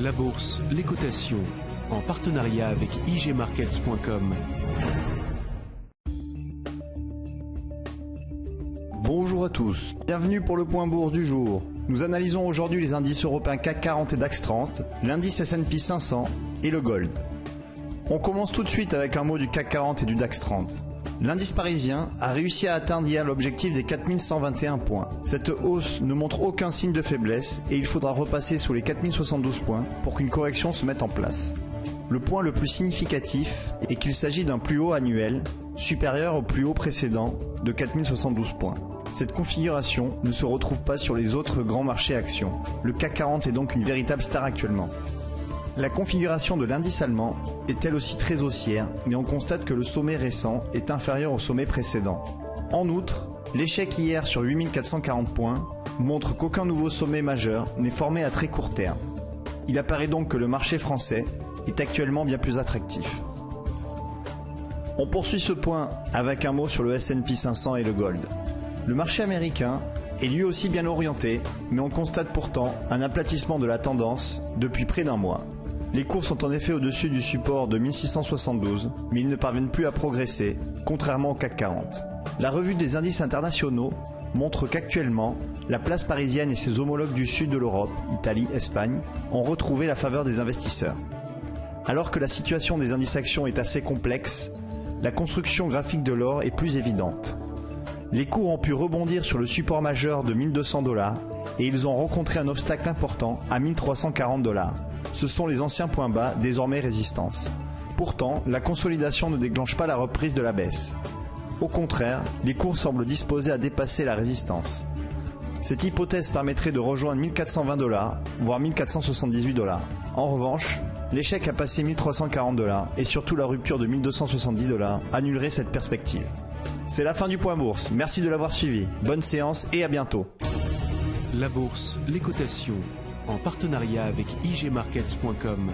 La bourse, les cotations, en partenariat avec igmarkets.com. Bonjour à tous, bienvenue pour le point bourse du jour. Nous analysons aujourd'hui les indices européens CAC 40 et DAX 30, l'indice S&P 500 et le gold. On commence tout de suite avec un mot du CAC 40 et du DAX 30. L'indice parisien a réussi à atteindre hier l'objectif des 4121 points. Cette hausse ne montre aucun signe de faiblesse et il faudra repasser sous les 4072 points pour qu'une correction se mette en place. Le point le plus significatif est qu'il s'agit d'un plus haut annuel supérieur au plus haut précédent de 4072 points. Cette configuration ne se retrouve pas sur les autres grands marchés actions. Le CAC 40 est donc une véritable star actuellement. La configuration de l'indice allemand est elle aussi très haussière, mais on constate que le sommet récent est inférieur au sommet précédent. En outre, l'échec hier sur 8440 points montre qu'aucun nouveau sommet majeur n'est formé à très court terme. Il apparaît donc que le marché français est actuellement bien plus attractif. On poursuit ce point avec un mot sur le S&P 500 et le gold. Le marché américain est lui aussi bien orienté, mais on constate pourtant un aplatissement de la tendance depuis près d'un mois. Les cours sont en effet au-dessus du support de 1672, mais ils ne parviennent plus à progresser, contrairement au CAC 40. La revue des indices internationaux montre qu'actuellement, la place parisienne et ses homologues du sud de l'Europe, Italie, Espagne, ont retrouvé la faveur des investisseurs. Alors que la situation des indices actions est assez complexe, la construction graphique de l'or est plus évidente. Les cours ont pu rebondir sur le support majeur de 1200 $ et ils ont rencontré un obstacle important à 1340 $. Ce sont les anciens points bas, désormais résistance. Pourtant, la consolidation ne déclenche pas la reprise de la baisse. Au contraire, les cours semblent disposés à dépasser la résistance. Cette hypothèse permettrait de rejoindre 1420 $, voire 1478 $. En revanche, l'échec à passer 1340 $ et surtout la rupture de 1270 $ annulerait cette perspective. C'est la fin du point bourse, merci de l'avoir suivi. Bonne séance et à bientôt. La bourse, les cotations, en partenariat avec igmarkets.com.